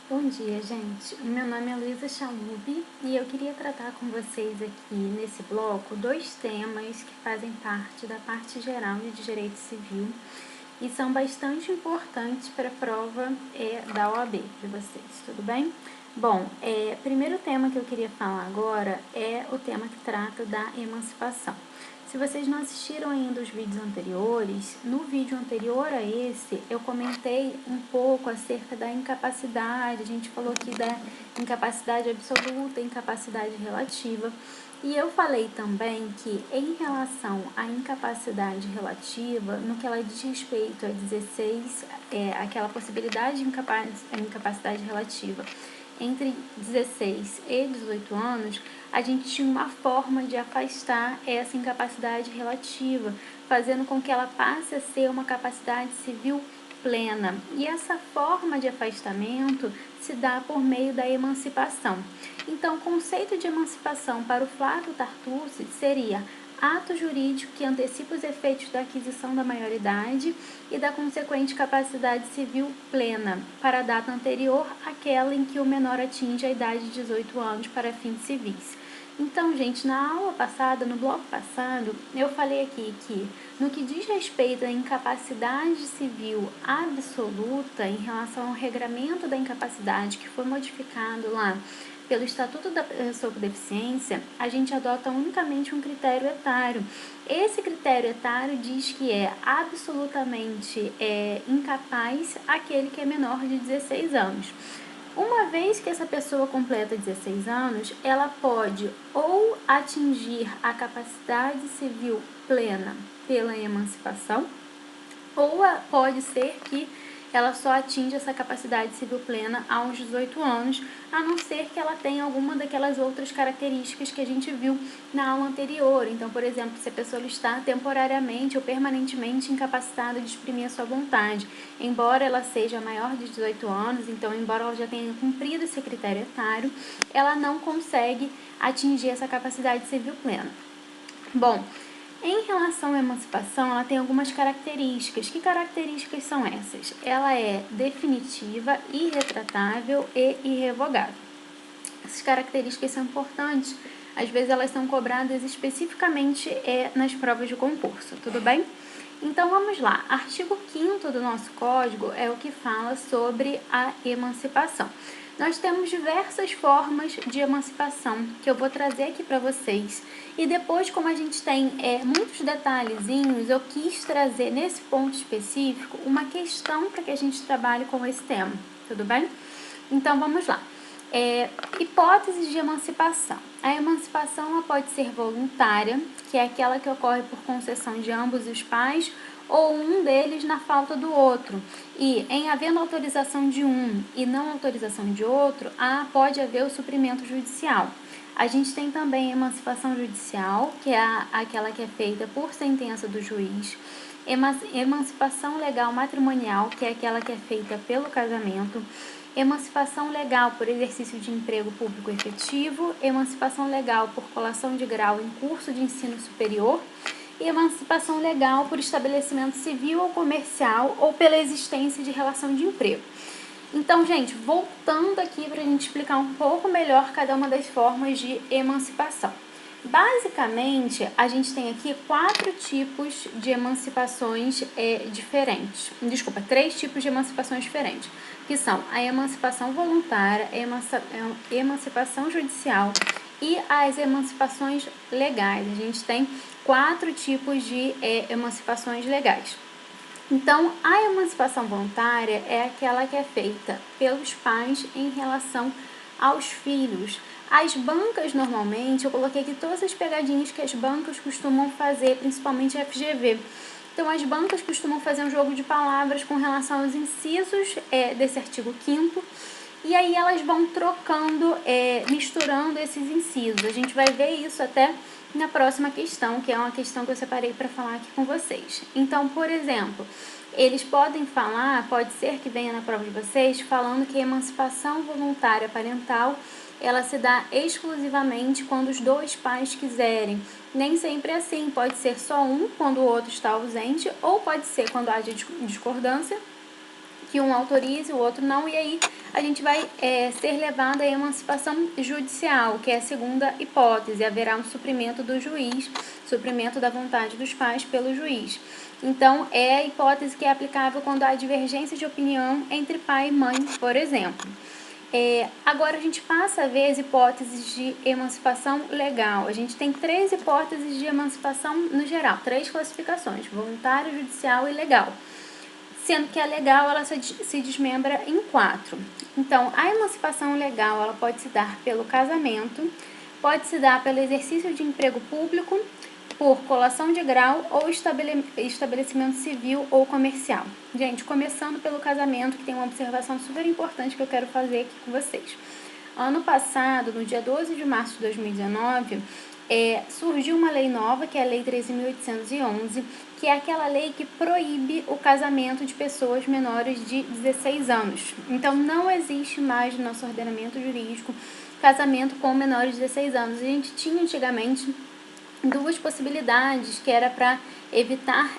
Bom dia, gente. O meu nome é Luísa Chalub e eu queria tratar com vocês aqui nesse bloco dois temas que fazem parte da parte geral de Direito Civil e são bastante importantes para a prova da OAB de vocês, tudo bem? Bom, o primeiro tema que eu queria falar agora é o tema que trata da emancipação. Se vocês não assistiram ainda os vídeos anteriores, no vídeo anterior a esse, eu comentei um pouco acerca da incapacidade, a gente falou aqui da incapacidade absoluta, incapacidade relativa, e eu falei também que em relação à incapacidade relativa, no que ela diz respeito a 16, aquela possibilidade de incapacidade relativa, entre 16 e 18 anos, a gente tinha uma forma de afastar essa incapacidade relativa, fazendo com que ela passe a ser uma capacidade civil plena. E essa forma de afastamento se dá por meio da emancipação. Então, o conceito de emancipação para o Flávio Tartucci seria ato jurídico que antecipa os efeitos da aquisição da maioridade e da consequente capacidade civil plena, para a data anterior àquela em que o menor atinge a idade de 18 anos para fins civis. Então, gente, na aula passada, no bloco passado, eu falei aqui que, no que diz respeito à incapacidade civil absoluta, em relação ao regramento da incapacidade que foi modificado lá pelo Estatuto da Pessoa com Deficiência, a gente adota unicamente um critério etário. Esse critério etário diz que é absolutamente incapaz aquele que é menor de 16 anos. Uma vez que essa pessoa completa 16 anos, ela pode ou atingir a capacidade civil plena pela emancipação, ou pode ser que ela só atinge essa capacidade civil plena aos 18 anos, a não ser que ela tenha alguma daquelas outras características que a gente viu na aula anterior. Então, por exemplo, se a pessoa está temporariamente ou permanentemente incapacitada de exprimir a sua vontade, embora ela seja maior de 18 anos, então, embora ela já tenha cumprido esse critério etário, ela não consegue atingir essa capacidade civil plena. Bom, em relação à emancipação, ela tem algumas características. Que características são essas? Ela é definitiva, irretratável e irrevogável. Essas características são importantes, às vezes elas são cobradas especificamente nas provas de concurso, tudo bem? Então vamos lá, artigo 5º do nosso código é o que fala sobre a emancipação. Nós temos diversas formas de emancipação que eu vou trazer aqui para vocês. E depois, como a gente tem muitos detalhezinhos, eu quis trazer nesse ponto específico uma questão para que a gente trabalhe com esse tema, tudo bem? Então vamos lá. Hipóteses de emancipação. A emancipação ela pode ser voluntária, que é aquela que ocorre por concessão de ambos os pais ou um deles na falta do outro. E em havendo autorização de um e não autorização de outro, pode haver o suprimento judicial. A gente tem também a emancipação judicial, que é aquela que é feita por sentença do juiz. Emancipação legal matrimonial, que é aquela que é feita pelo casamento. Emancipação legal por exercício de emprego público efetivo, emancipação legal por colação de grau em curso de ensino superior e emancipação legal por estabelecimento civil ou comercial ou pela existência de relação de emprego. Então, gente, voltando aqui para a gente explicar um pouco melhor cada uma das formas de emancipação. Basicamente, a gente tem aqui 4 tipos de emancipações diferentes. Desculpa, 3 tipos de emancipações diferentes, que são a emancipação voluntária, a emancipação judicial e as emancipações legais. A gente tem 4 tipos de emancipações legais. Então, a emancipação voluntária é aquela que é feita pelos pais em relação aos filhos. As bancas, normalmente, eu coloquei aqui todas as pegadinhas que as bancas costumam fazer, principalmente a FGV. Então, as bancas costumam fazer um jogo de palavras com relação aos incisos desse artigo 5º, e aí elas vão trocando, misturando esses incisos. A gente vai ver isso até na próxima questão, que é uma questão que eu separei para falar aqui com vocês. Então, por exemplo, eles podem falar, pode ser que venha na prova de vocês, falando que a emancipação voluntária parental ela se dá exclusivamente quando os 2 pais quiserem. Nem sempre é assim, pode ser só um quando o outro está ausente, ou pode ser quando haja discordância, que um autorize, o outro não, e aí a gente vai ser levado à emancipação judicial, que é a segunda hipótese. Haverá um suprimento do juiz, suprimento da vontade dos pais pelo juiz. Então, é a hipótese que é aplicável quando há divergência de opinião entre pai e mãe, por exemplo. Agora a gente passa a ver as hipóteses de emancipação legal. A gente tem 3 hipóteses de emancipação no geral, 3 classificações: voluntária, judicial e legal. Sendo que a legal ela se desmembra em 4. Então, a emancipação legal ela pode se dar pelo casamento, pode se dar pelo exercício de emprego público, por colação de grau ou estabelecimento civil ou comercial. Gente, começando pelo casamento, que tem uma observação super importante que eu quero fazer aqui com vocês. Ano passado, no dia 12 de março de 2019, surgiu uma lei nova, que é a Lei 13.811, que é aquela lei que proíbe o casamento de pessoas menores de 16 anos. Então, não existe mais no nosso ordenamento jurídico casamento com menores de 16 anos. A gente tinha antigamente 2 possibilidades, que era para evitar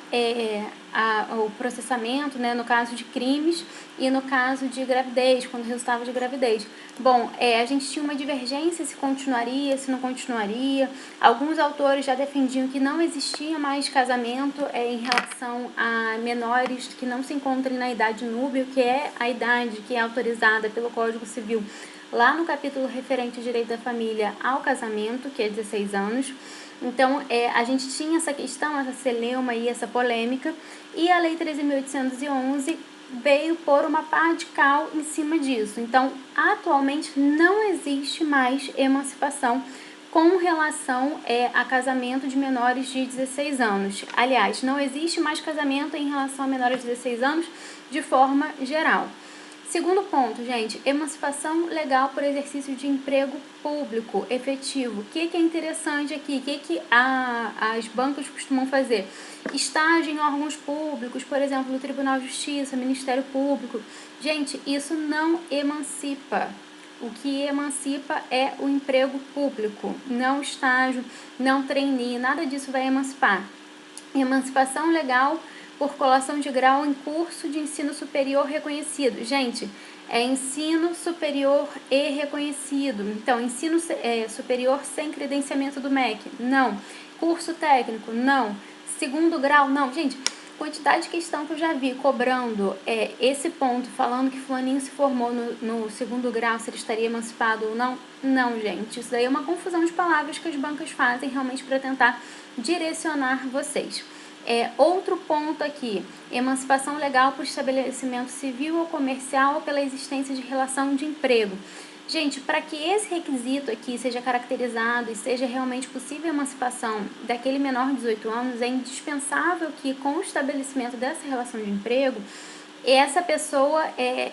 o processamento, né, no caso de crimes e no caso de gravidez, quando resultava de gravidez. Bom, a gente tinha uma divergência se continuaria, se não continuaria. Alguns autores já defendiam que não existia mais casamento em relação a menores que não se encontrem na idade núbile, que é a idade que é autorizada pelo Código Civil lá no capítulo referente ao direito da família ao casamento, que é 16 anos. Então, a gente tinha essa questão, essa celeuma e essa polêmica, e a Lei 13.811 veio pôr uma pá de cal em cima disso. Então, atualmente não existe mais emancipação com relação a casamento de menores de 16 anos. Aliás, não existe mais casamento em relação a menores de 16 anos de forma geral. Segundo ponto, gente, emancipação legal por exercício de emprego público efetivo. O que é interessante aqui? O que as bancas costumam fazer? Estágio em órgãos públicos, por exemplo, no Tribunal de Justiça, Ministério Público. Gente, isso não emancipa. O que emancipa é o emprego público, não estágio, não trainee, nada disso vai emancipar. Emancipação legal por colação de grau em curso de ensino superior reconhecido. Gente, é ensino superior e reconhecido. Então, ensino superior sem credenciamento do MEC? Não. Curso técnico? Não. Segundo grau? Não. Gente, quantidade de questão que eu já vi cobrando esse ponto, falando que fulaninho se formou no segundo grau, se ele estaria emancipado ou não. Não, gente. Isso daí é uma confusão de palavras que as bancas fazem realmente para tentar direcionar vocês. Outro ponto aqui, emancipação legal por estabelecimento civil ou comercial ou pela existência de relação de emprego. Gente, para que esse requisito aqui seja caracterizado e seja realmente possível a emancipação daquele menor de 18 anos, é indispensável que com o estabelecimento dessa relação de emprego, essa pessoa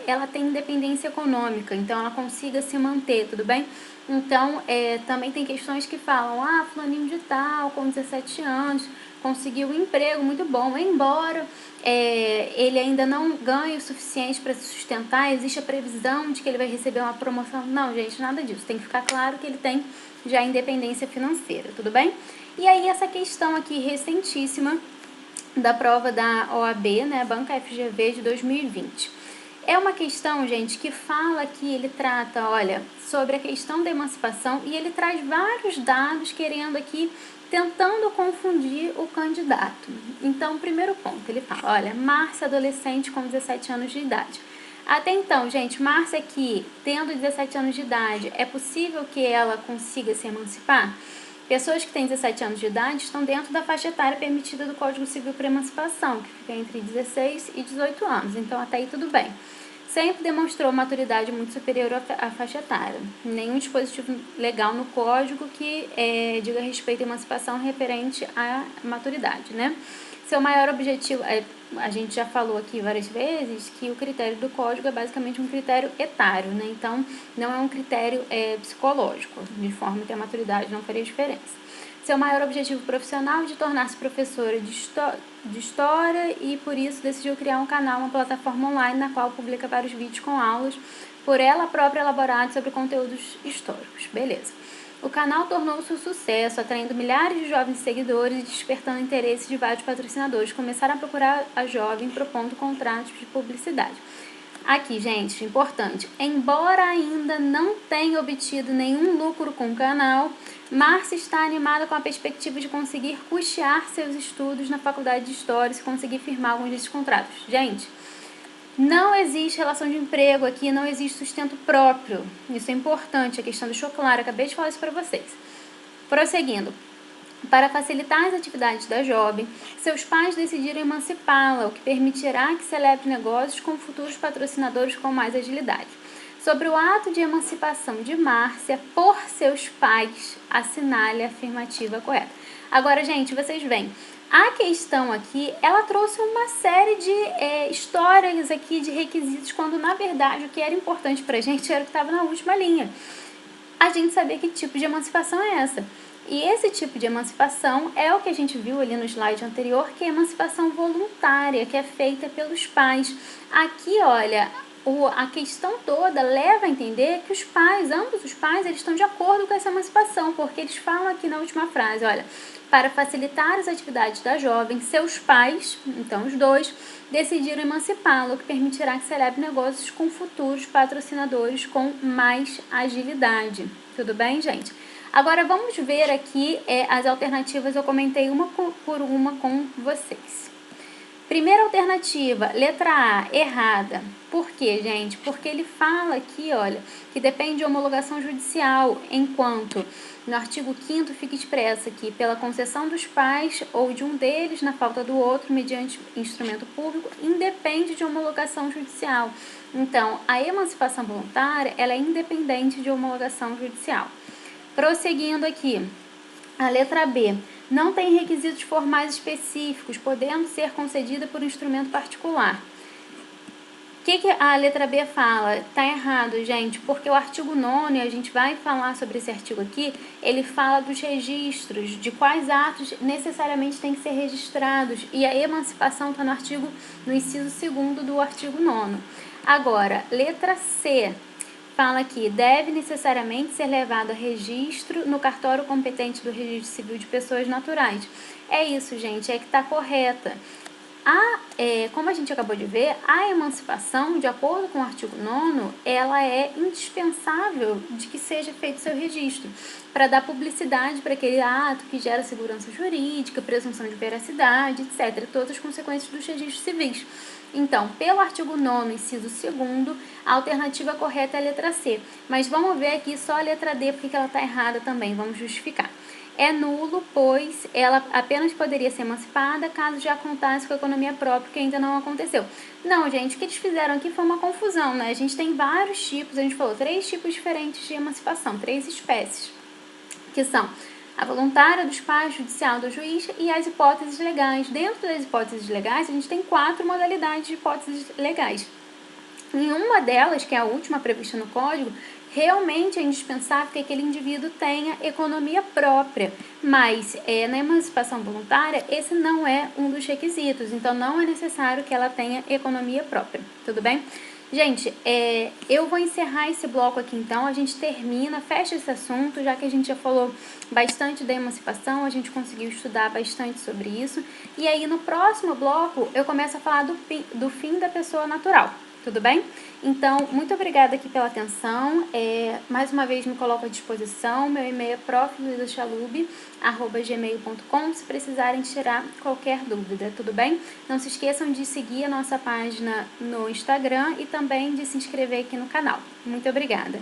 ela tem independência econômica, então ela consiga se manter, tudo bem? Então, também tem questões que falam, fulaninho de tal, com 17 anos, conseguiu um emprego muito bom, embora ele ainda não ganhe o suficiente para se sustentar, existe a previsão de que ele vai receber uma promoção. Não, gente, nada disso. Tem que ficar claro que ele tem já independência financeira, tudo bem? E aí essa questão aqui recentíssima da prova da OAB, né, Banca FGV de 2020. É uma questão, gente, que fala que ele trata, olha, sobre a questão da emancipação e ele traz vários dados querendo aqui, tentando confundir o candidato. Então, primeiro ponto, ele fala, olha, Márcia, adolescente com 17 anos de idade. Até então, gente, Márcia aqui, tendo 17 anos de idade, é possível que ela consiga se emancipar? Pessoas que têm 17 anos de idade estão dentro da faixa etária permitida do Código Civil para emancipação, que fica entre 16 e 18 anos. Então, até aí tudo bem. Sempre demonstrou maturidade muito superior à faixa etária. Nenhum dispositivo legal no Código que diga respeito à emancipação referente à maturidade, né? Seu maior objetivo, a gente já falou aqui várias vezes que o critério do Código é basicamente um critério etário, né? Então, não é um critério psicológico, de forma que a maturidade não faria diferença. Seu maior objetivo profissional é de tornar-se professora de história e, por isso, decidiu criar um canal, uma plataforma online na qual publica vários vídeos com aulas por ela própria elaborados sobre conteúdos históricos. Beleza. O canal tornou-se um sucesso, atraindo milhares de jovens seguidores e despertando interesse de vários patrocinadores. Começaram a procurar a jovem propondo contratos de publicidade. Aqui, gente, importante, embora ainda não tenha obtido nenhum lucro com o canal, Márcia está animada com a perspectiva de conseguir custear seus estudos na faculdade de História e conseguir firmar alguns desses contratos. Gente, não existe relação de emprego aqui, não existe sustento próprio. Isso é importante, a questão deixou clara, acabei de falar isso para vocês. Prosseguindo. Para facilitar as atividades da jovem, seus pais decidiram emancipá-la, o que permitirá que celebre negócios com futuros patrocinadores com mais agilidade. Sobre o ato de emancipação de Márcia por seus pais, assinale a afirmativa correta. Agora, gente, vocês veem, a questão aqui, ela trouxe uma série de histórias aqui de requisitos, quando na verdade o que era importante pra gente era o que estava na última linha. A gente saber que tipo de emancipação é essa. E esse tipo de emancipação é o que a gente viu ali no slide anterior, que é a emancipação voluntária, que é feita pelos pais. Aqui, olha, a questão toda leva a entender que os pais, ambos os pais, eles estão de acordo com essa emancipação, porque eles falam aqui na última frase, olha, para facilitar as atividades da jovem, seus pais, então os dois, decidiram emancipá-lo, o que permitirá que celebre negócios com futuros patrocinadores com mais agilidade. Tudo bem, gente? Agora vamos ver aqui as alternativas, eu comentei uma por uma com vocês. Primeira alternativa, letra A, errada. Por quê, gente? Porque ele fala aqui, olha, que depende de homologação judicial, enquanto no artigo 5º fica expresso aqui, pela concessão dos pais ou de um deles na falta do outro, mediante instrumento público, independe de homologação judicial. Então, a emancipação voluntária, ela é independente de homologação judicial. Prosseguindo aqui, a letra B, não tem requisitos formais específicos, podendo ser concedida por instrumento particular. O que a letra B fala? Tá errado, gente, porque o artigo 9º, e a gente vai falar sobre esse artigo aqui, ele fala dos registros, de quais atos necessariamente têm que ser registrados, e a emancipação está no inciso 2º do artigo 9º. Agora, letra C, fala que deve necessariamente ser levado a registro no cartório competente do Registro Civil de Pessoas Naturais. É isso, gente, é que está correta. Como a gente acabou de ver, a emancipação, de acordo com o artigo 9º, ela é indispensável de que seja feito seu registro, para dar publicidade para aquele ato que gera segurança jurídica, presunção de veracidade, etc., todas as consequências dos registros civis. Então, pelo artigo 9º, inciso 2º, a alternativa correta é a letra C. Mas vamos ver aqui só a letra D, porque ela está errada também, vamos justificar. É nulo, pois ela apenas poderia ser emancipada caso já contasse com a economia própria, que ainda não aconteceu. Não, gente, o que eles fizeram aqui foi uma confusão, né? A gente tem vários tipos, a gente falou 3 tipos diferentes de emancipação, 3 espécies, que são a voluntária dos pais, judicial do juiz e as hipóteses legais. Dentro das hipóteses legais, a gente tem 4 modalidades de hipóteses legais. Em uma delas, que é a última prevista no Código, realmente é indispensável que aquele indivíduo tenha economia própria, mas na emancipação voluntária, esse não é um dos requisitos, então não é necessário que ela tenha economia própria, tudo bem? Gente, eu vou encerrar esse bloco aqui então, a gente termina, fecha esse assunto, já que a gente já falou bastante da emancipação, a gente conseguiu estudar bastante sobre isso, e aí no próximo bloco eu começo a falar do fim da pessoa natural. Tudo bem? Então, muito obrigada aqui pela atenção. Mais uma vez me coloco à disposição. Meu e-mail é profluizachalub@gmail.com se precisarem tirar qualquer dúvida, tudo bem? Não se esqueçam de seguir a nossa página no Instagram e também de se inscrever aqui no canal. Muito obrigada!